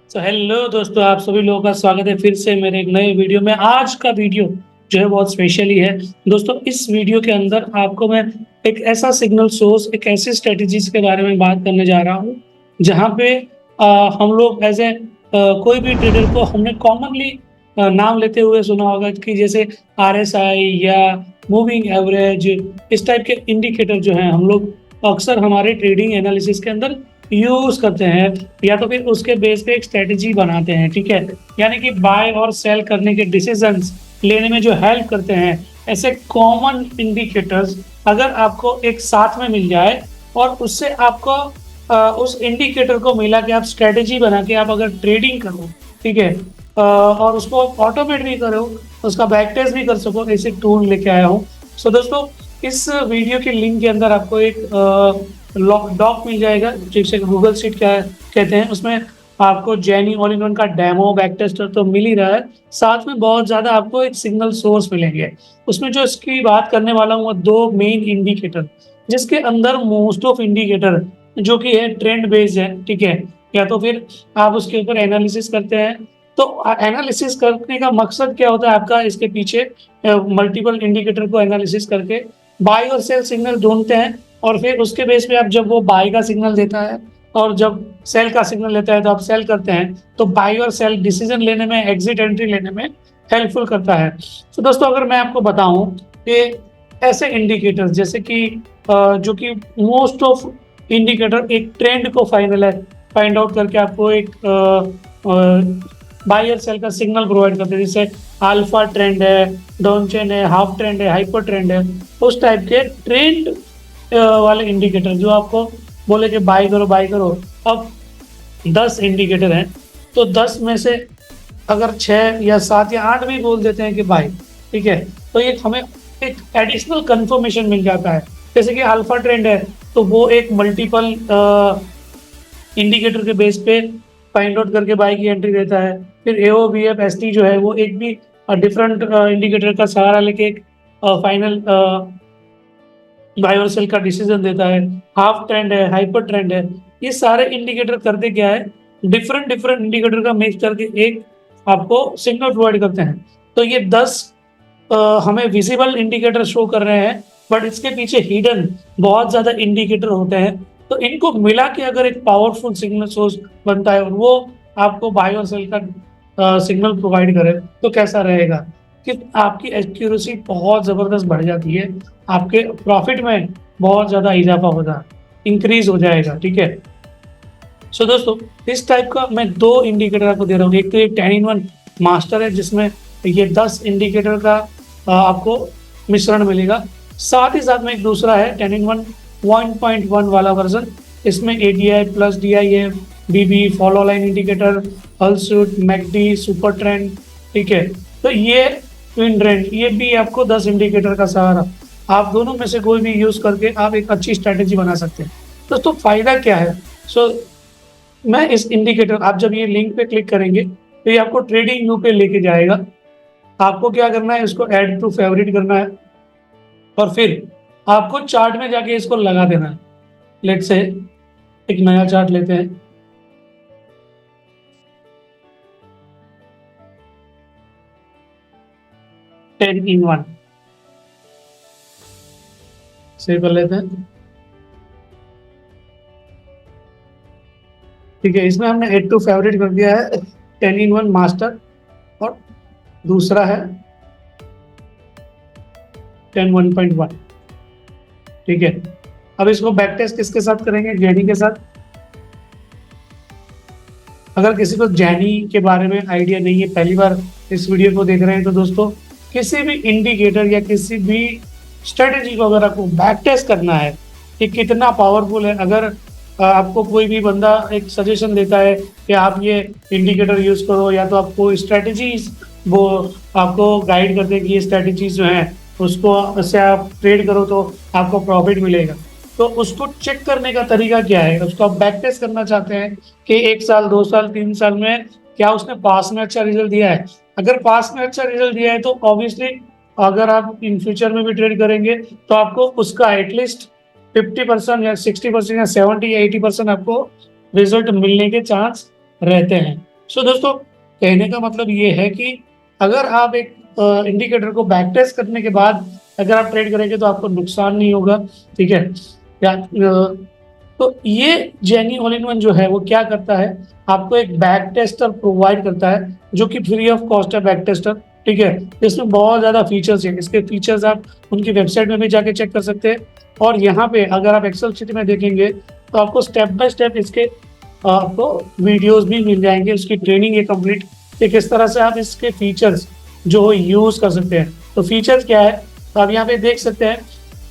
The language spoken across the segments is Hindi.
हेलो दोस्तों, आप सभी लोगों का स्वागत है फिर से मेरे एक नए वीडियो में। आज का वीडियो जो है बहुत स्पेशल ही है। दोस्तों, इस वीडियो के अंदर आपको मैं एक ऐसा सिग्नल सोर्स, एक ऐसी स्ट्रेटजीज़ के बारे में बात करने जा रहा हूँ, जहाँ पे हम लोग कोई भी ट्रेडर को हमने कॉमनली नाम लेते हुए सुना होगा कि जैसे आरएसआई या मूविंग एवरेज, इस टाइप के इंडिकेटर जो हैं हम लोग अक्सर हमारे ट्रेडिंग एनालिसिस के अंदर यूज़ करते हैं, या तो फिर उसके बेस पे एक स्ट्रेटजी बनाते हैं, ठीक है? यानी कि बाय और सेल करने के डिसीजंस लेने में जो हेल्प करते हैं, ऐसे कॉमन इंडिकेटर्स अगर आपको एक साथ में मिल जाए और उससे आपको उस इंडिकेटर को मिला कि आप स्ट्रेटजी बना के आप अगर ट्रेडिंग करो, ठीक है? और उसको ऑटोमेट भी करो, उसका बैक टेस्ट भी कर सको, ऐसे टूल लेके आया हूँ। सो दोस्तों, इस वीडियो के लिंक के अंदर आपको एक डॉक मिल जाएगा जिसे गूगल शीट क्या कहते हैं। उसमें आपको जेनी ऑल इन वन का डेमो बैक टेस्टर तो मिल ही रहा है, साथ में बहुत ज़्यादा आपको एक सिग्नल सोर्स मिलेंगे। उसमें जो इसकी बात करने वाला हूँ वो दो मेन इंडिकेटर, जिसके अंदर मोस्ट ऑफ इंडिकेटर जो कि है ट्रेंड बेस्ड है, ठीक है? या तो फिर आप उसके ऊपर एनालिसिस करते हैं। तो एनालिसिस करने का मकसद क्या होता है आपका, इसके पीछे मल्टीपल इंडिकेटर को एनालिसिस करके बाय और सेल सिग्नल ढूंढते हैं, और फिर उसके बेस पे आप जब वो बाय का सिग्नल देता है और जब सेल का सिग्नल लेता है तो आप सेल करते हैं, तो बाय और सेल डिसीजन लेने में, एग्जिट एंट्री लेने में हेल्पफुल करता है। तो दोस्तों, अगर मैं आपको बताऊं कि ऐसे इंडिकेटर्स जैसे कि जो कि मोस्ट ऑफ इंडिकेटर एक ट्रेंड को फाइंड आउट करके आपको एक बाय और सेल का सिग्नल प्रोवाइड करते हैं, जैसे अल्फा ट्रेंड है, डाउन चेन है, हाफ ट्रेंड है, हाइपर ट्रेंड है। उस टाइप के ट्रेंड वाले इंडिकेटर जो आपको बोले कि बाय करो बाय करो। अब 10 इंडिकेटर हैं, तो 10 में से अगर 6 या 7 या 8 भी बोल देते हैं कि बाय, ठीक है, तो ये हमें एक एडिशनल कंफर्मेशन मिल जाता है। जैसे कि अल्फा ट्रेंड है, तो वो एक मल्टीपल इंडिकेटर के बेस पे फाइंड आउट करके बाय की एंट्री देता है। फिर एओबीएफ एसटी जो है वो एक भी डिफरेंट इंडिकेटर का सहारा लेके एक फाइनल बाय और सेल का डिसीजन देता है। हाफ ट्रेंड है, हाइपर ट्रेंड है, ये सारे इंडिकेटर करते क्या है, डिफरेंट डिफरेंट इंडिकेटर का मिक्स करके एक आपको सिग्नल प्रोवाइड करते हैं। तो ये 10 हमें विजिबल इंडिकेटर शो कर रहे हैं, बट इसके पीछे हिडन बहुत ज्यादा इंडिकेटर होते हैं। तो इनको मिला के अगर एक पावरफुल सिग्नल सोर्स बनता है और वो आपको बाय और सेल का सिग्नल प्रोवाइड करे, तो कैसा रहेगा कि आपकी एक्यूरेसी बहुत जबरदस्त बढ़ जाती है, आपके प्रॉफिट में बहुत ज्यादा इजाफा होगा, इंक्रीज हो जाएगा, ठीक है? सो दोस्तों, इस टाइप का मैं 2 इंडिकेटर आपको दे रहा हूँ। एक तो ये 10-in-1 मास्टर है, जिसमें ये 10 इंडिकेटर का आपको मिश्रण मिलेगा। साथ ही साथ में एक दूसरा है 10-in-1 1.1 वाला वर्जन। इसमें ADI plus DIA, BB, follow line indicator, हलसूट, मैकडी, सुपर ट्रेंड, ठीक है? तो ये ट्विन ट्रेंड, ये भी आपको 10 इंडिकेटर का सहारा, आप दोनों में से कोई भी यूज करके आप एक अच्छी स्ट्रैटेजी बना सकते हैं। दोस्तों, फायदा क्या है? सो मैं इस इंडिकेटर, आप जब ये लिंक पे क्लिक करेंगे तो ये आपको ट्रेडिंग व्यू पे लेके जाएगा। आपको क्या करना है, इसको ऐड टू फेवरेट करना है और फिर आपको चार्ट में जाके इसको लगा देना है। लेट्स से एक नया चार्ट लेते हैं। टेन इन वन सेव कर लेते हैं, ठीक है? इसमें हमने ऐड टू फेवरेट कर दिया है 10-in-1 मास्टर, और दूसरा है 10-1.1, ठीक है? अब इसको बैक टेस्ट किसके साथ करेंगे? जेनी के साथ। अगर किसी को जेनी के बारे में आइडिया नहीं है, पहली बार इस वीडियो को देख रहे हैं, तो दोस्तों, किसी भी इंडिकेटर या किसी भी स्ट्रेटेजी को अगर आपको बैक टेस्ट करना है कि कितना पावरफुल है, अगर आपको कोई भी बंदा एक सजेशन देता है कि आप ये इंडिकेटर यूज करो, या तो आपको स्ट्रेटेजीज वो आपको गाइड करते हैं कि ये स्ट्रेटेजीज जो हैं उसको से आप ट्रेड करो तो आपको प्रॉफिट मिलेगा, तो उसको चेक करने का तरीका क्या है? उसको आप बैक टेस्ट करना चाहते हैं कि 1 साल, 2 साल, 3 साल में क्या उसने पास में अच्छा रिजल्ट दिया है। अगर पास में अच्छा रिजल्ट दिया है तो ऑब्वियसली अगर आप इन फ्यूचर में भी ट्रेड करेंगे तो आपको उसका एटलीस्ट 50% या 60% या 70 या 80% आपको रिजल्ट मिलने के चांस रहते हैं। सो दोस्तों, कहने का मतलब ये है कि अगर आप एक इंडिकेटर को बैक टेस्ट करने के बाद अगर आप ट्रेड करेंगे तो आपको नुकसान नहीं होगा, ठीक है। या तो ये जेनी ऑल इन वन जो है वो क्या करता है, आपको एक बैक टेस्टर प्रोवाइड करता है जो कि फ्री ऑफ कॉस्ट है, बैक टेस्टर, ठीक है। इसमें बहुत ज़्यादा फीचर्स हैं, इसके फीचर्स आप उनकी वेबसाइट में भी जाके चेक कर सकते हैं। और यहाँ पे अगर आप एक्सेल शीट में देखेंगे तो आपको स्टेप बाय स्टेप इसके आपको वीडियोस भी मिल जाएंगे, उसकी ट्रेनिंग है कंप्लीट कि किस तरह से आप इसके फीचर्स जो यूज़ कर सकते हैं। तो फीचर्स क्या है, तो आप यहाँ पे देख सकते हैं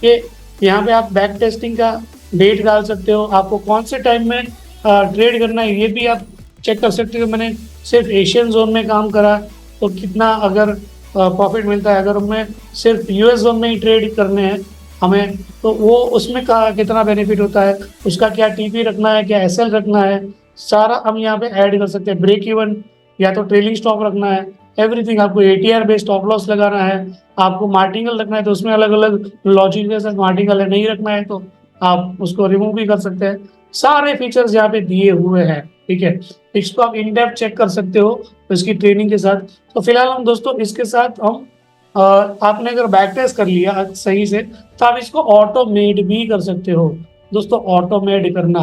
कि यहाँ पे आप बैक टेस्टिंग का डेट डाल सकते हो, आपको कौन से टाइम में ट्रेड करना है ये भी आप चेक कर सकते हो। मैंने सिर्फ एशियन जोन में काम करा तो कितना अगर प्रॉफिट मिलता है, अगर हमें सिर्फ यूएस जोन में ही ट्रेड करने हैं हमें, तो वो उसमें का कितना बेनिफिट होता है, उसका क्या टीपी रखना है, क्या एसएल रखना है, सारा हम यहाँ पे ऐड कर सकते हैं। ब्रेक इवन या तो ट्रेलिंग स्टॉप रखना है, एवरीथिंग। आपको एटीआर बेस्ड स्टॉप लॉस लगाना है, आपको मार्टिंगल रखना है तो उसमें अलग अलग लॉजिक के साथ मार्टिंगल है, नहीं रखना है तो आप उसको रिमूव भी कर सकते हैं। सारे फीचर्स यहाँ पे दिए हुए हैं, ठीक है। इसको आप इन डेप्थ चेक कर सकते हो इसकी ट्रेनिंग के साथ। तो फिलहाल हम दोस्तों इसके साथ हम आपने अगर बैक टेस्ट कर लिया सही से तो आप इसको ऑटोमेट भी कर सकते हो। दोस्तों, ऑटोमेट करना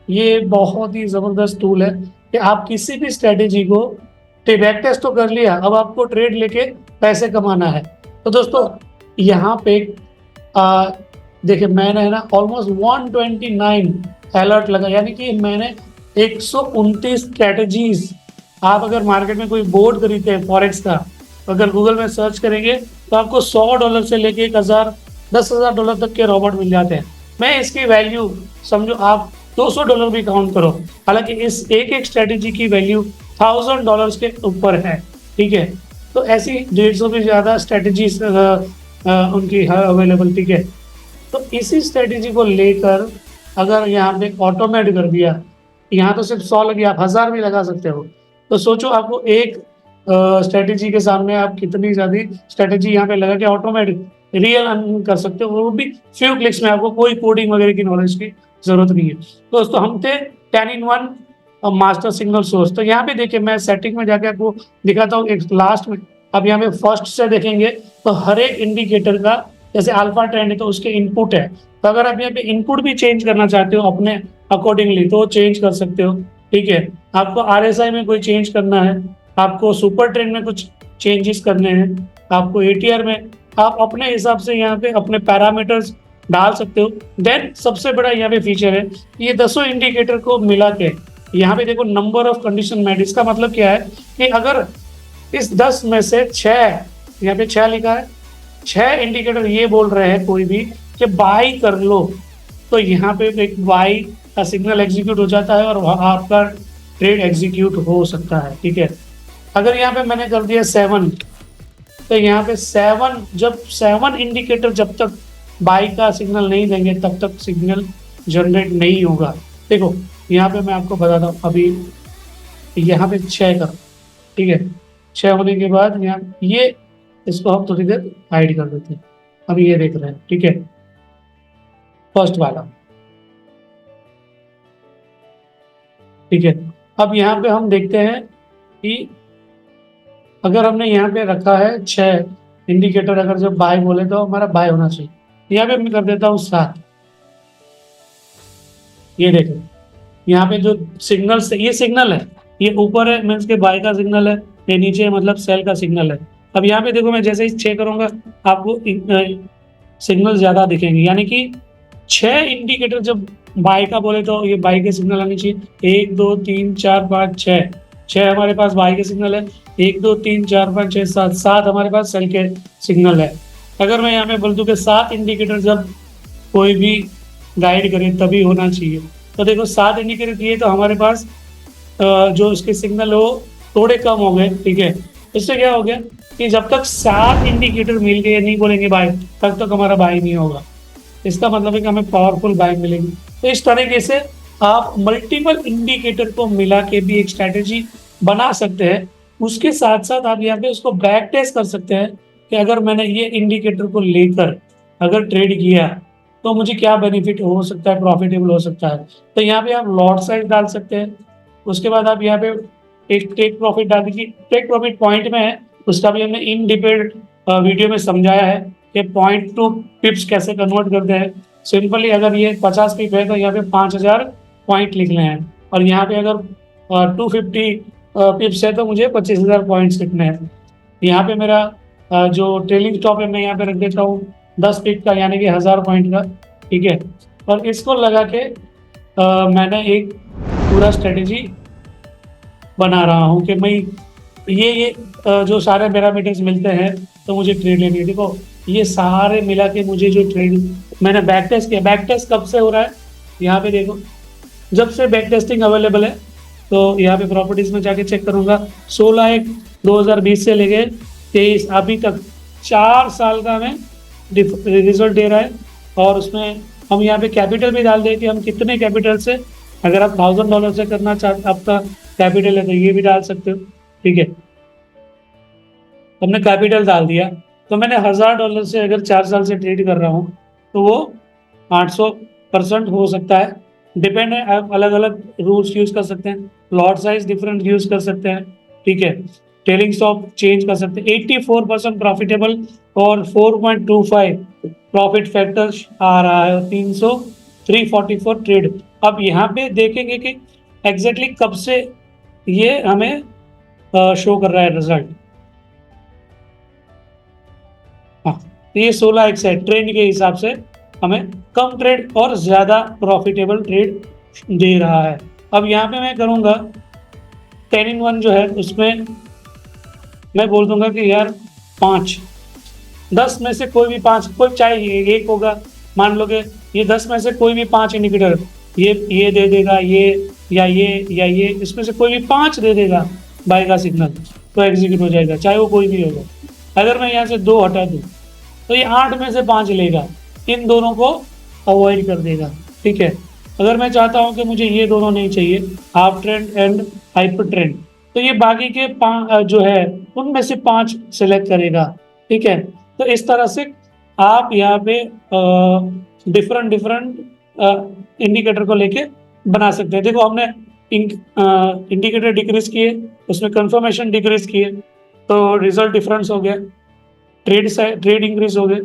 ये बहुत ही जबरदस्त टूल है कि आप किसी भी स्ट्रेटेजी को बैक टेस्ट तो कर लिया, अब आपको ट्रेड लेके पैसे कमाना है। तो दोस्तों यहाँ पे आ, देखिए मैंने है ना ऑलमोस्ट 129 अलर्ट लगा, यानी कि मैंने 129 स्ट्रेटजीज। आप अगर मार्केट में कोई बोर्ड खरीदते हैं फॉरेक्स का, अगर गूगल में सर्च करेंगे तो आपको $100 से लेके 1,000 $10,000 तक के रॉबोट मिल जाते हैं। मैं इसकी वैल्यू समझो आप $200 भी काउंट करो, हालांकि इस एक एक स्ट्रेटेजी की वैल्यू $1,000 के ऊपर है, ठीक है। तो ऐसी 150 से ज़्यादा स्ट्रेटेजीज उनकी है अवेलेबल, ठीक है। तो इसी स्ट्रेटेजी को लेकर अगर यहाँ पे ऑटोमेट कर दिया, यहाँ तो सिर्फ 100 लगी, आप 1000 भी लगा सकते हो। तो सोचो आपको एक स्ट्रेटेजी के सामने आप कितनी ज़्यादा स्ट्रेटेजी यहाँ पे लगा के ऑटोमेटिक रियल अर्न कर सकते हो, वो भी फ्यू क्लिक्स में। आपको कोई कोडिंग वगैरह की नॉलेज की जरूरत नहीं है। दोस्तों हम थे 10-in-1 मास्टर सिग्नल सोर्स। तो यहाँ पे देखिए मैं सेटिंग में जाके आपको दिखाता हूँ एक लास्ट में। अब यहाँ पे फर्स्ट से देखेंगे तो हर एक इंडिकेटर का जैसे अल्फा ट्रेंड है तो उसके इनपुट है, तो अगर आप यहाँ पे इनपुट भी चेंज करना चाहते हो अपने अकॉर्डिंगली तो चेंज कर सकते हो, ठीक है। आपको आरएसआई में कोई चेंज करना है, आपको सुपर ट्रेंड में कुछ चेंजेस करने हैं, आपको एटीआर में, आप अपने हिसाब से यहाँ पे अपने पैरामीटर्स डाल सकते हो। देन सबसे बड़ा यहाँ पे फीचर है, ये 10 इंडिकेटर को मिला के यहाँ पे देखो नंबर ऑफ कंडीशन मेट। इसका मतलब क्या है कि अगर इस 10 में से 6, यहाँ पे 6 लिखा है, 6 इंडिकेटर ये बोल रहे हैं कोई भी कि बाई कर लो, तो यहाँ पे एक बाई का सिग्नल एग्जीक्यूट हो जाता है और आपका ट्रेड एग्जीक्यूट हो सकता है, ठीक है। अगर यहाँ पे मैंने कर दिया 7, तो यहाँ पे 7 जब 7 इंडिकेटर जब तक बाई का सिग्नल नहीं देंगे तब तक सिग्नल जनरेट नहीं होगा। देखो यहाँ पे मैं आपको बताता हूँ, अभी यहाँ पे 6 कर, ठीक है। 6 होने के बाद यहाँ ये इसको हम थोड़ी देर हाइड कर देते हैं। अभी ये देख रहे हैं, ठीक है, फर्स्ट वाला, ठीक है। अब यहाँ पे हम देखते हैं कि अगर हमने यहाँ पे रखा है 6 इंडिकेटर, अगर जब बाय बोले तो हमारा बाय होना चाहिए। यहाँ पे मैं कर देता हूँ 7। ये देखो यहाँ पे जो सिग्नल से ये सिग्नल है, ये ऊपर है मीन्स के बाय का सिग्नल है, ये नीचे है मतलब सेल का सिग्नल है। अब यहाँ पे देखो मैं जैसे ही 6 करूंगा आपको सिग्नल ज्यादा दिखेंगे, यानी कि 6 इंडिकेटर जब बाय का बोले तो ये बाय के सिग्नल आने चाहिए। 1 2 3 4 5 6, 6 हमारे पास बाय के सिग्नल है। 1 2 3 4 5 6 7, 7 हमारे पास सेल के सिग्नल है। अगर मैं यहाँ पे बोल दूँ कि 7 इंडिकेटर जब कोई भी गाइड करे तभी होना चाहिए, तो देखो 7 इंडिकेटर दिए तो हमारे पास जो उसके सिग्नल हो थोड़े कम हो गए, ठीक है। इससे क्या हो गया कि जब तक 7 इंडिकेटर मिल गए नहीं बोलेंगे बाय, तब तक हमारा बाय नहीं होगा। इसका मतलब है कि हमें पावरफुल बाय मिलेगी। तो इस तरीके से आप मल्टीपल इंडिकेटर को मिला के भी एक स्ट्रैटेजी बना सकते हैं। उसके साथ साथ आप यहाँ पे उसको बैक टेस्ट कर सकते हैं कि अगर मैंने ये इंडिकेटर को लेकर अगर ट्रेड किया तो मुझे क्या बेनिफिट हो सकता है, प्रॉफिटेबल हो सकता है। तो यहाँ पे आप लॉट साइज डाल सकते हैं। उसके बाद आप यहाँ पे एक टेक प्रॉफिट डाल दीजिए। टेक प्रॉफिट पॉइंट में है, उसका भी हमने इन डिटेल वीडियो में समझाया है कि पॉइंट टू पिप्स कैसे कन्वर्ट करते हैं। सिंपली अगर ये 50 पिप है तो यहाँ पे 5000 पॉइंट लिखने हैं, और यहाँ पे अगर 250 पिप्स है तो मुझे 25,000 पॉइंट्स लिखने हैं। यहाँ पे मेरा जो ट्रेलिंग स्टॉप है मैं यहाँ पे रख देता हूँ 10 पिप का, यानी कि 1000 पॉइंट का। ठीक है, और इसको लगा के मैंने एक पूरा स्ट्रेटेजी बना रहा हूँ कि मैं ये जो सारे पैरामीटर्स मिलते हैं तो मुझे ट्रेड लेनी है। देखो ये सारे मिला के मुझे जो ट्रेड मैंने बैक टेस्ट किया, बैक टेस्ट कब से हो रहा है यहाँ पे देखो, जब से बैक टेस्टिंग अवेलेबल है। तो यहाँ पे प्रॉपर्टीज में जाके चेक करूंगा, 16/1/2020 से लेके 23 अभी तक 4 साल का हमें रिजल्ट दे रहा है। और उसमें हम यहाँ पे कैपिटल भी डाल दें कि हम कितने कैपिटल से, अगर आप $1000 से करना चाहते आपका कैपिटल है तो ये भी डाल सकते हो। ठीक है, हमने कैपिटल डाल दिया, तो मैंने $1000 से अगर 4 साल से ट्रेड कर रहा हूँ तो वो 800% हो सकता है। डिपेंड है, आप अलग अलग रूल्स यूज कर सकते हैं, लॉट साइज डिफरेंट यूज कर सकते हैं। ठीक है, ट्रेलिंग स्टॉप चेंज कर सकते हैं। 84% प्रॉफिटेबल और 4.25 प्रॉफिट फैक्टर आ रहा है, 344 ट्रेड। अब यहाँ पे देखेंगे कि एग्जैक्टली कब से ये हमें शो कर रहा है रिजल्ट। हाँ, तो ये 16x है, ट्रेंड के हिसाब से हमें कम ट्रेड और ज्यादा प्रॉफिटेबल ट्रेड दे रहा है। अब यहाँ पे मैं करूंगा 10-in-1 जो है उसमें मैं बोल दूंगा कि यार 5, 10 में से कोई भी 5, कोई चाहे ये एक होगा, मान लो कि ये 10 में से कोई भी 5 इंडिकेटर ये दे देगा, ये या ये इसमें से कोई भी 5 दे देगा बाय का सिग्नल, तो एग्जीक्यूट हो जाएगा, चाहे वो कोई भी होगा। अगर मैं यहाँ से 2 हटा दूँ तो ये 8 में से 5 लेगा, इन दोनों को अवॉइड कर देगा। ठीक है, अगर मैं चाहता हूं कि मुझे ये दोनों नहीं चाहिए, half trend and hyper trend, तो ये बाकी के जो है उनमें से 5 सेलेक्ट करेगा। ठीक है, तो इस तरह से आप यहाँ पे डिफरेंट डिफरेंट इंडिकेटर को लेके बना सकते हैं। देखो हमने इंडिकेटर डिक्रीज किए, उसमें कंफर्मेशन डिक्रीज किए, तो रिजल्ट डिफरेंस हो गया, ट्रेड इंक्रीज हो गए।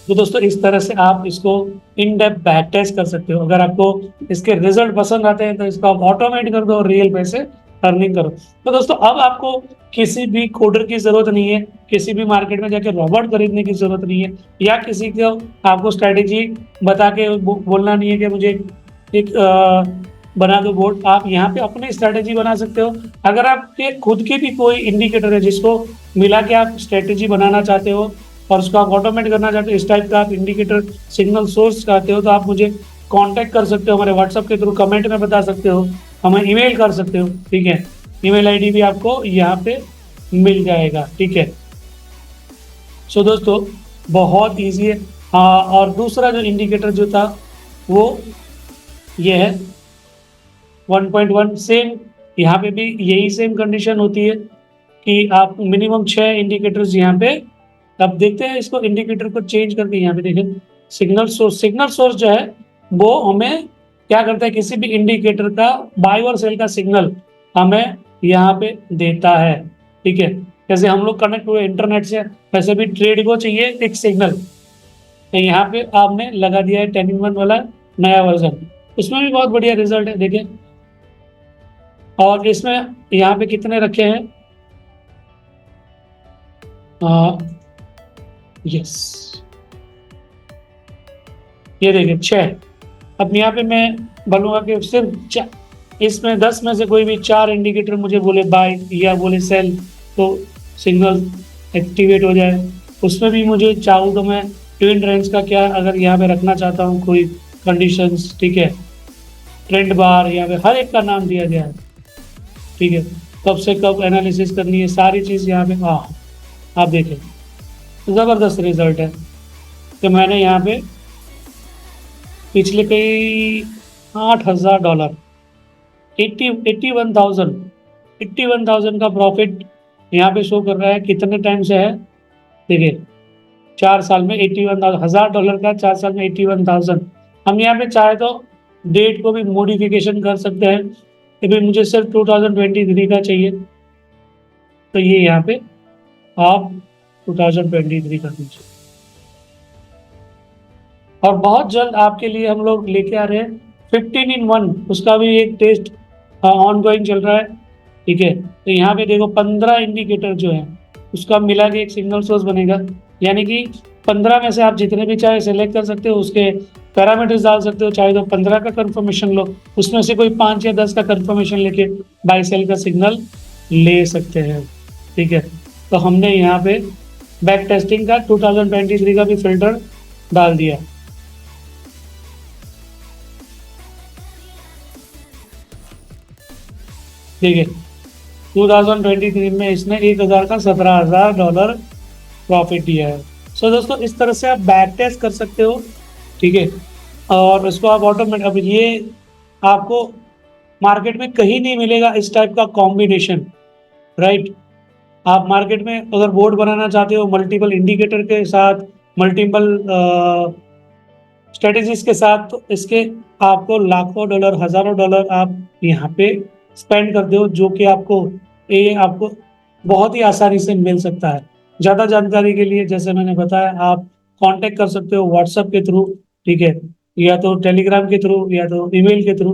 तो दोस्तों इस तरह से आप इसको इन डेप्थ बैक टेस्ट कर सकते हो। अगर आपको इसके रिजल्ट पसंद आते हैं तो इसको आप ऑटोमेट कर दो और रियल पैसे अर्निंग करो। तो दोस्तों अब आपको किसी भी कोडर की जरूरत नहीं है, किसी भी मार्केट में जाके रोबोट खरीदने की जरूरत नहीं है, या किसी को आपको स्ट्रेटेजी बता के बोलना नहीं है कि मुझे एक बना दो बोर्ड। आप यहाँ पे अपनी स्ट्रेटेजी बना सकते हो। अगर आपके खुद के भी कोई इंडिकेटर है जिसको मिला के आप स्ट्रेटेजी बनाना चाहते हो और उसको आप ऑटोमेट करना चाहते हो, इस टाइप का आप इंडिकेटर सिग्नल सोर्स चाहते हो, तो आप मुझे कांटेक्ट कर सकते हो, हमारे व्हाट्सएप के थ्रू कमेंट में बता सकते हो, हमें ईमेल कर सकते हो। ठीक है, ईमेल आईडी भी आपको यहाँ पे मिल जाएगा। ठीक है, सो दोस्तों बहुत ईजी है। हाँ, और दूसरा जो इंडिकेटर जो था वो ये है 1.1, सेम यहाँ पे भी यही सेम कंडीशन होती है कि आप मिनिमम 6 इंडिकेटर्स यहाँ पे। अब देखते हैं इसको, इंडिकेटर को चेंज करके यहाँ पे देखें सिग्नल सोर्स जो है वो हमें क्या करता है, किसी भी इंडिकेटर का बाय और सेल का सिग्नल हमें यहाँ पे देता है। ठीक है, जैसे हम लोग कनेक्ट हुए इंटरनेट से, वैसे भी ट्रेड को चाहिए एक सिग्नल, तो यहाँ पे आपने लगा दिया है 10-in-1 वाला नया वर्जन, उसमें भी बहुत बढ़िया रिजल्ट है देखें। और इसमें यहाँ पे कितने रखे हैं, यस ये देखिए 6। अब यहाँ पे मैं बोलूँगा कि सिर्फ इसमें 10 में से कोई भी 4 इंडिकेटर मुझे बोले बाय या बोले सेल, तो सिग्नल एक्टिवेट हो जाए। उसमें भी मुझे चाहूँ तो मैं ट्रेंड रेंज का क्या अगर यहाँ पे रखना चाहता हूँ कोई कंडीशंस, ठीक है, ट्रेंड बार यहाँ पे हर एक का नाम दिया गया है। ठीक है, कब से कब एनालिसिस करनी है, सारी चीज़ यहाँ पे। हाँ, आप देखें ज़बरदस्त रिजल्ट है। तो मैंने यहाँ पे पिछले कई $8,000 81,000 का प्रॉफिट यहाँ पे शो कर रहा है। कितने टाइम से है देखिए, 4 साल में $81,000 का, 4 साल में 81,000। हम यहाँ पे चाहे तो डेट को भी मॉडिफिकेशन कर सकते हैं, अभी मुझे सिर्फ 2023 का चाहिए, तो ये यहाँ पे आप 2023 कर दीजिए। और बहुत जल्द आपके लिए हम लोग लेके आ रहे हैं 15 in 1, उसका भी एक टेस्ट ऑन गोइंग चल रहा है। ठीक है, तो यहाँ पे देखो 15 इंडिकेटर जो है उसका मिला के एक सिग्नल सोर्स बनेगा, यानी कि 15 में से आप जितने भी चाहे सेलेक्ट कर सकते हो, उसके पैरामीटर्स डाल सकते हो, चाहे तो 15 का कंफर्मेशन लो, उसमें से कोई 5 या 10 का कंफर्मेशन लेके बाई सेल का सिग्नल ले सकते हैं। ठीक है, तो हमने यहाँ पे बैक टेस्टिंग का 2023 का भी फिल्टर डाल दिया। ठीक है, 2023 में इसने 1000 का $17,000 प्रॉफिट दिया है। सो दोस्तों, इस तरह से आप बैक टेस्ट कर सकते हो। ठीक है, और इसको आप ऑटोमेटिक, अब ये आपको मार्केट में कहीं नहीं मिलेगा इस टाइप का कॉम्बिनेशन, राइट। आप मार्केट में अगर बोर्ड बनाना चाहते हो मल्टीपल इंडिकेटर के साथ, मल्टीपल स्ट्रेटेजीज के साथ, तो इसके आपको लाखों डॉलर, हजारों डॉलर आप यहाँ पे स्पेंड करते हो, जो कि आपको ये आपको बहुत ही आसानी से मिल सकता है। ज़्यादा जानकारी के लिए, जैसे मैंने बताया, आप कांटेक्ट कर सकते हो व्हाट्सएप के थ्रू, ठीक है, या तो टेलीग्राम के थ्रू, या तो ईमेल के थ्रू।